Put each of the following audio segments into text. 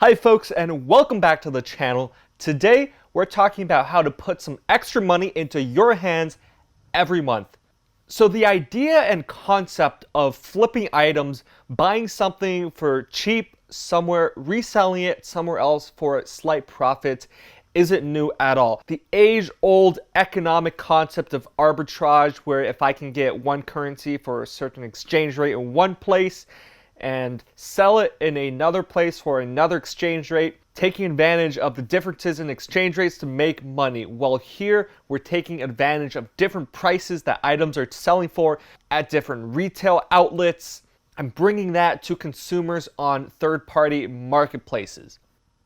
Hi folks, and welcome back to the channel. Today we're talking about how to put some extra money into your hands every month. So the idea and concept of flipping items, buying something for cheap somewhere, reselling it somewhere else for a slight profit isn't new at all. The age-old economic concept of arbitrage, where if I can get one currency for a certain exchange rate in one place and sell it in another place for another exchange rate, taking advantage of the differences in exchange rates to make money. Well, here we're taking advantage of different prices that items are selling for at different retail outlets and bringing that to consumers on third-party marketplaces.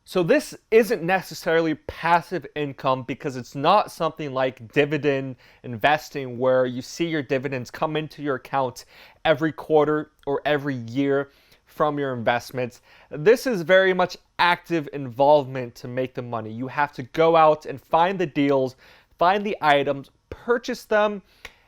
So this isn't necessarily passive income because it's not something like dividend investing where you see your dividends come into your account every quarter or every year from your investments. This is very much active involvement to make the money. You have to go out and find the deals, find the items, purchase them,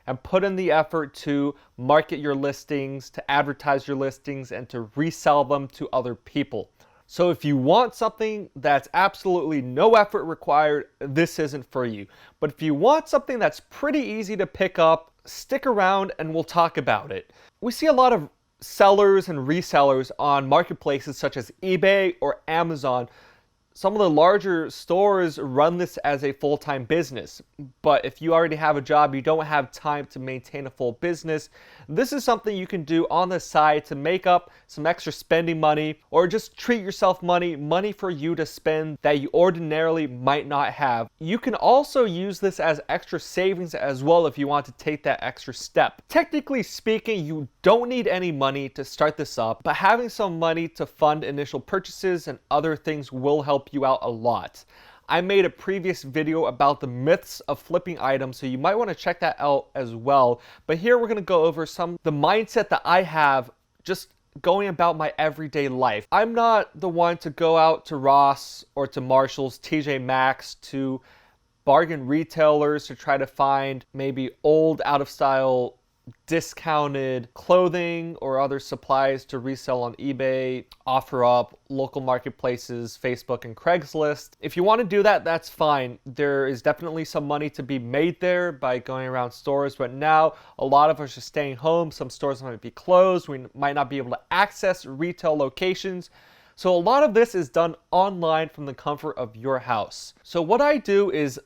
and put in the effort to market your listings, to advertise your listings, and to resell them to other people. So if you want something that's absolutely no effort required, this isn't for you. But if you want something that's pretty easy to pick up, stick around and we'll talk about it. We see a lot of sellers and resellers on marketplaces such as eBay or Amazon. Some of the larger stores run this as a full-time business, but if you already have a job, you don't have time to maintain a full business, this is something you can do on the side to make up some extra spending money or just treat yourself money for you to spend that you ordinarily might not have. You can also use this as extra savings as well if you want to take that extra step. Technically speaking, you don't need any money to start this up, but having some money to fund initial purchases and other things will help you out a lot. I made a previous video about the myths of flipping items, so you might want to check that out as well. But here we're going to go over the mindset that I have just going about my everyday life. I'm not the one to go out to Ross or to Marshall's, TJ Maxx, to bargain retailers to try to find maybe old, out of style, discounted clothing or other supplies to resell on eBay, OfferUp, local marketplaces, Facebook, and Craigslist. If you want to do that, that's fine. There is definitely some money to be made there by going around stores, but now a lot of us are staying home. Some stores might be closed. We might not be able to access retail locations. So a lot of this is done online from the comfort of your house. So what I do is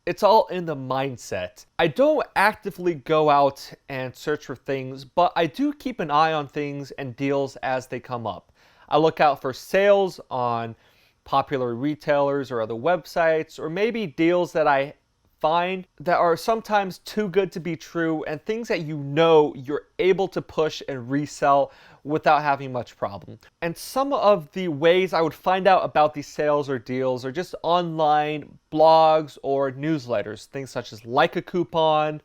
it's all in the mindset. I don't actively go out and search for things, but I do keep an eye on things and deals as they come up. I look out for sales on popular retailers or other websites, or maybe deals that I find that are sometimes too good to be true and things that you know you're able to push and resell without having much problem. And some of the ways I would find out about these sales or deals are just online blogs or newsletters, things such as Like a Coupon,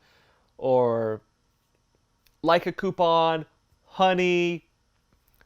Honey,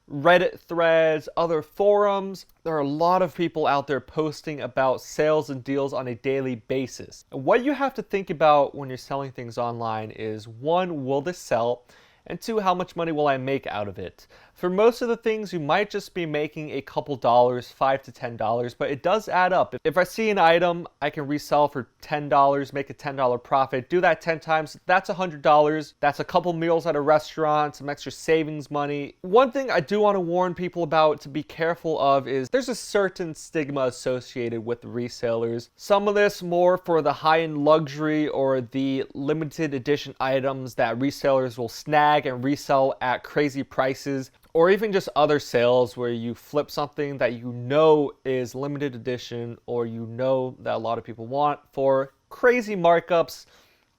Reddit threads, other forums. There are a lot of people out there posting about sales and deals on a daily basis. And what you have to think about when you're selling things online is, one, will this sell? And two, how much money will I make out of it? For most of the things, you might just be making a couple dollars, $5 to $10, but it does add up. If I see an item I can resell for $10, make a $10 profit, do that 10 times, that's $100. That's a couple meals at a restaurant, some extra savings money. One thing I do want to warn people about to be careful of is there's a certain stigma associated with resellers. Some of this more for the high-end luxury or the limited edition items that resellers will snag and resell at crazy prices, or even just other sales where you flip something that you know is limited edition or you know that a lot of people want for crazy markups,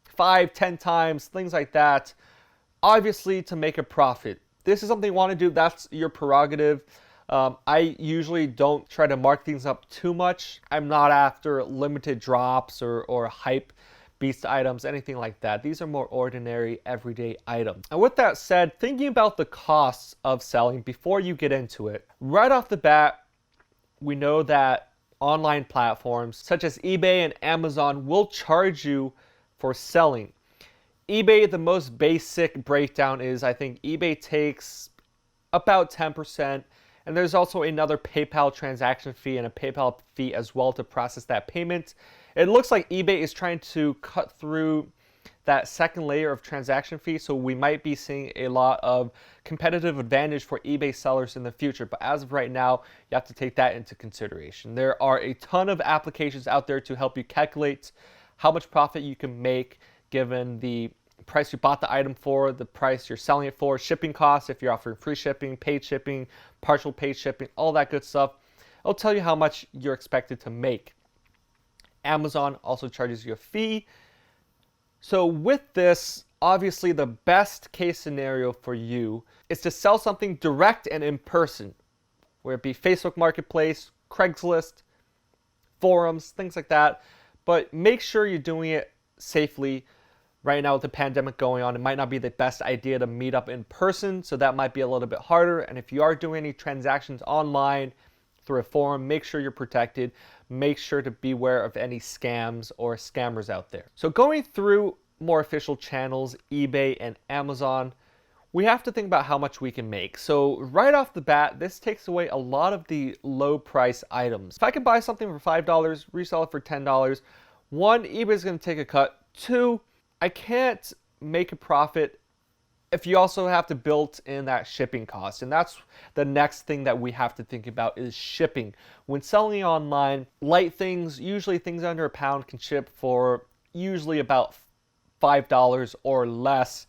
5, 10 times, things like that, obviously to make a profit. This is something you want to do, that's your prerogative. I usually don't try to mark things up too much. I'm not after limited drops or hype beast items, anything like that. These are more ordinary, everyday items. And with that said, thinking about the costs of selling before you get into it, right off the bat, we know that online platforms such as eBay and Amazon will charge you for selling. eBay, the most basic breakdown is I think eBay takes about 10%, And there's also another PayPal transaction fee and a PayPal fee as well to process that payment. It looks like eBay is trying to cut through that second layer of transaction fee, so we might be seeing a lot of competitive advantage for eBay sellers in the future. But as of right now, you have to take that into consideration. There are a ton of applications out there to help you calculate how much profit you can make given the price you bought the item for, the price you're selling it for, shipping costs, if you're offering free shipping, paid shipping, partial paid shipping, all that good stuff. It'll tell you how much you're expected to make. Amazon also charges you a fee. So with this, obviously the best case scenario for you is to sell something direct and in person, where it be Facebook Marketplace, Craigslist, forums, things like that. But make sure you're doing it safely. Right now with the pandemic going on, it might not be the best idea to meet up in person, so that might be a little bit harder. And if you are doing any transactions online through a forum, make sure you're protected. Make sure to beware of any scams or scammers out there. So going through more official channels, eBay and Amazon, we have to think about how much we can make. So right off the bat, this takes away a lot of the low price items. If I can buy something for $5, resell it for $10, one, eBay is going to take a cut. Two, I can't make a profit if you also have to build in that shipping cost. And that's the next thing that we have to think about is shipping. When selling online, light things, usually things under a pound, can ship for usually about $5 or less.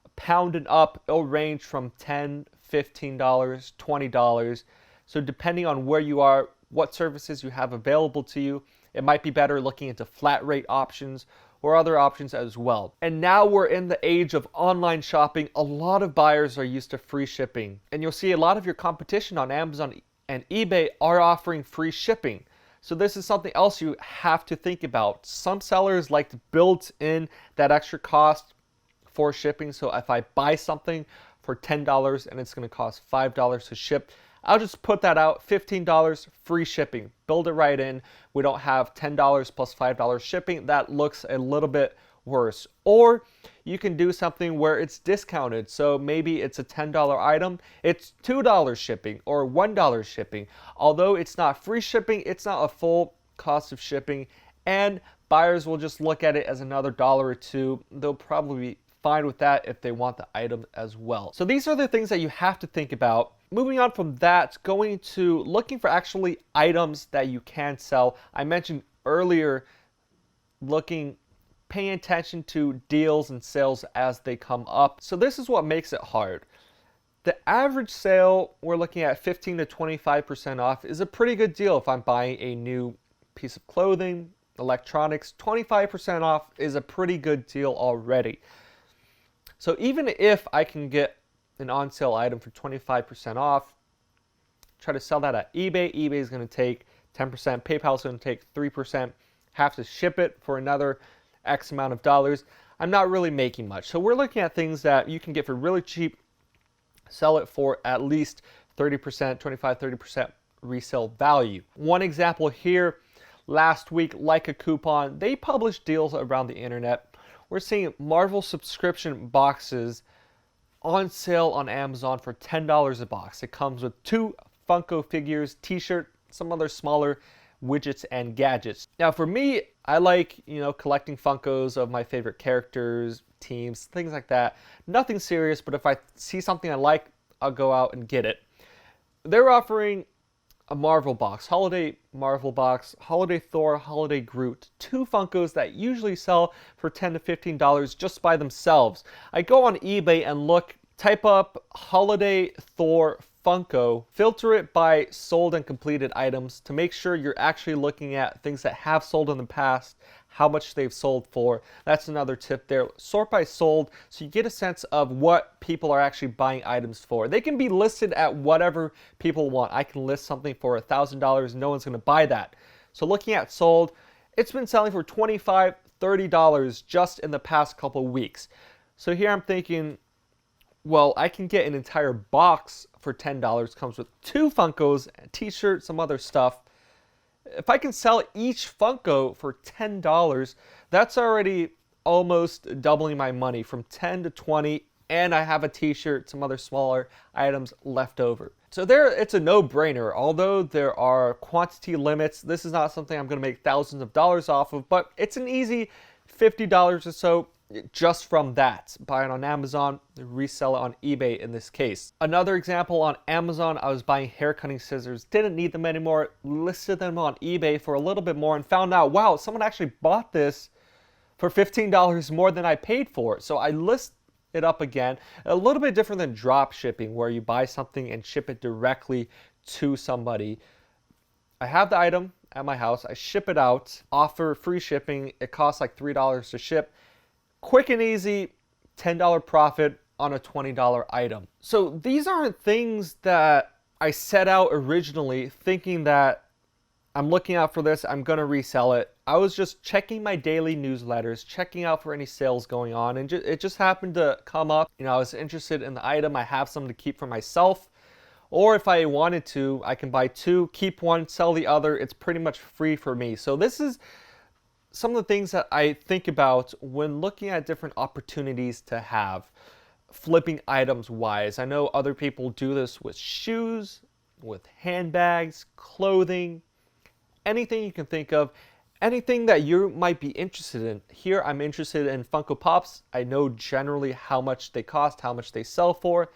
A pound and up, it'll range from $10, $15, $20. So depending on where you are, what services you have available to you, it might be better looking into flat rate options or other options as well. And now we're in the age of online shopping. A lot of buyers are used to free shipping. And you'll see a lot of your competition on Amazon and eBay are offering free shipping. So this is something else you have to think about. Some sellers like to build in that extra cost for shipping. So if I buy something for $10 and it's going to cost $5 to ship, I'll just put that out, $15 free shipping. Build it right in. We don't have $10 plus $5 shipping. That looks a little bit worse. Or you can do something where it's discounted. So maybe it's a $10 item, it's $2 shipping or $1 shipping. Although it's not free shipping, it's not a full cost of shipping, and buyers will just look at it as another dollar or two. They'll probably be fine with that if they want the item as well. So these are the things that you have to think about. Moving on from that, going to looking for actually items that you can sell. I mentioned earlier paying attention to deals and sales as they come up. So this is what makes it hard. The average sale, we're looking at 15 to 25% off, is a pretty good deal if I'm buying a new piece of clothing, electronics. 25% off is a pretty good deal already. So even if I can get an on sale item for 25% off, try to sell that at eBay. eBay is going to take 10%. PayPal is going to take 3%. Have to ship it for another X amount of dollars. I'm not really making much. So we're looking at things that you can get for really cheap, sell it for at least 30%, 25, 30% resale value. One example here, last week, Like a Coupon, they published deals around the internet. We're seeing Marvel subscription boxes on sale on Amazon for $10 a box. It comes with 2 Funko figures, t-shirt, some other smaller widgets and gadgets. Now for me, I like, collecting Funkos of my favorite characters, teams, things like that. Nothing serious, but if I see something I like, I'll go out and get it. They're offering a Marvel box, holiday Marvel box, holiday Thor, holiday Groot, 2 Funkos that usually sell for $10 to $15 just by themselves. I go on eBay and type up holiday Thor Funko, filter it by sold and completed items to make sure you're actually looking at things that have sold in the past, how much they've sold for. That's another tip there. Sort by sold so you get a sense of what people are actually buying items for. They can be listed at whatever people want. I can list something for $1,000. No one's going to buy that. So looking at sold, it's been selling for $25, $30 just in the past couple weeks. So here I'm thinking, well, I can get an entire box for $10. Comes with 2 Funkos, a t-shirt, some other stuff. If I can sell each Funko for $10, that's already almost doubling my money from 10 to 20, and I have a t-shirt, some other smaller items left over. So there, it's a no-brainer. Although there are quantity limits, this is not something I'm going to make thousands of dollars off of, but it's an easy $50 or so just from that. Buy it on Amazon, resell it on eBay in this case. Another example, on Amazon, I was buying hair cutting scissors, didn't need them anymore, listed them on eBay for a little bit more and found out, wow, someone actually bought this for $15 more than I paid for it. So I list it up again. A little bit different than drop shipping, where you buy something and ship it directly to somebody. I have the item at my house, I ship it out, offer free shipping, it costs like $3 to ship. Quick and easy, $10 profit on a $20 item. So these aren't things that I set out originally thinking that I'm looking out for this, I'm going to resell it. I was just checking my daily newsletters, checking out for any sales going on, and it just happened to come up. You know, I was interested in the item. I have some to keep for myself, or if I wanted to, I can buy two, keep one, sell the other. It's pretty much free for me. So this is some of the things that I think about when looking at different opportunities to have flipping items wise. I know other people do this with shoes, with handbags, clothing, anything you can think of, anything that you might be interested in. Here I'm interested in Funko Pops. I know generally how much they cost, how much they sell for.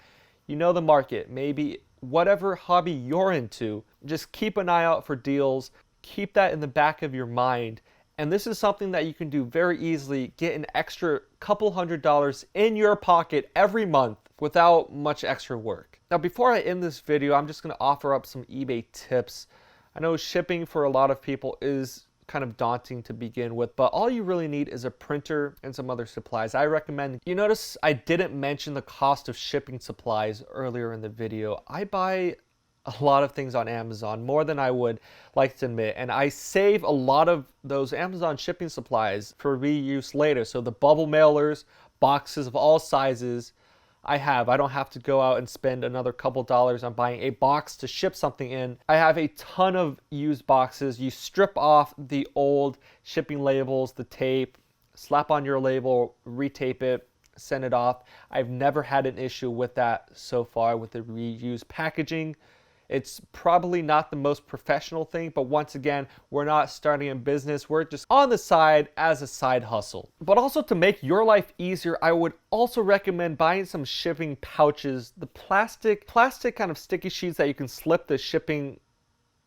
You know the market. Maybe whatever hobby you're into, just keep an eye out for deals. Keep that in the back of your mind. And this is something that you can do very easily. Get an extra couple $100s in your pocket every month without much extra work. Now, before I end this video, I'm just going to offer up some eBay tips. I know shipping for a lot of people is kind of daunting to begin with, but all you really need is a printer and some other supplies. I recommend, you notice I didn't mention the cost of shipping supplies earlier in the video. I buy a lot of things on Amazon, more than I would like to admit, and I save a lot of those Amazon shipping supplies for reuse later. So the bubble mailers, boxes of all sizes, I don't have to go out and spend another couple dollars on buying a box to ship something in. I have a ton of used boxes. You strip off the old shipping labels, the tape, slap on your label, retape it, send it off. I've never had an issue with that so far with the reused packaging. It's probably not the most professional thing, but once again, we're not starting a business. We're just on the side as a side hustle. But also, to make your life easier, I would also recommend buying some shipping pouches. The plastic kind of sticky sheets that you can slip the shipping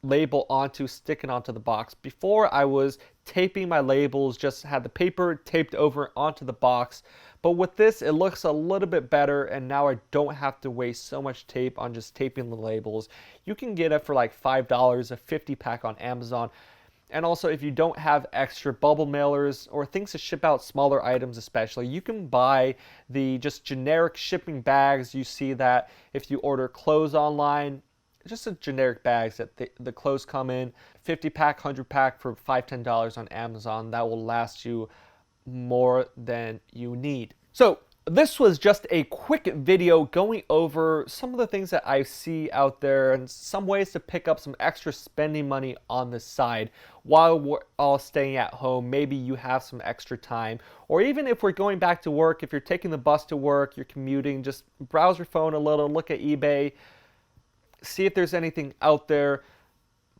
label onto, sticking onto the box. Before, I was taping my labels, just had the paper taped over onto the box. But with this, it looks a little bit better, and now I don't have to waste so much tape on just taping the labels. You can get it for like $5, a 50 pack on Amazon. And also, if you don't have extra bubble mailers or things to ship out smaller items especially, you can buy the just generic shipping bags. You see that if you order clothes online, just a generic bags that the clothes come in, 50 pack, 100 pack for $5, $10 on Amazon. That will last you more than you need. So this was just a quick video going over some of the things that I see out there and some ways to pick up some extra spending money on the side while we're all staying at home. Maybe you have some extra time, or even if we're going back to work, if you're taking the bus to work, you're commuting, just browse your phone a little, look at eBay, see if there's anything out there.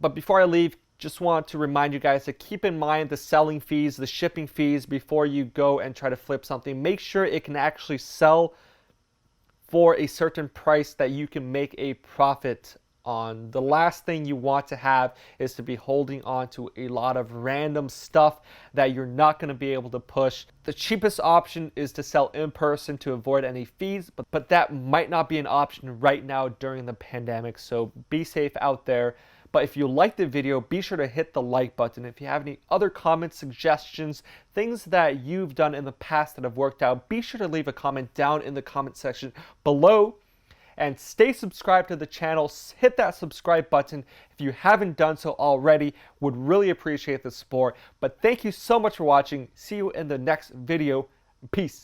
But before I leave, just want to remind you guys to keep in mind the selling fees, the shipping fees before you go and try to flip something. Make sure it can actually sell for a certain price that you can make a profit on. The last thing you want to have is to be holding on to a lot of random stuff that you're not going to be able to push. The cheapest option is to sell in person to avoid any fees, but that might not be an option right now during the pandemic, so be safe out there. But if you liked the video, be sure to hit the like button. If you have any other comments, suggestions, things that you've done in the past that have worked out, be sure to leave a comment down in the comment section below. And stay subscribed to the channel. Hit that subscribe button if you haven't done so already. Would really appreciate the support. But thank you so much for watching. See you in the next video. Peace.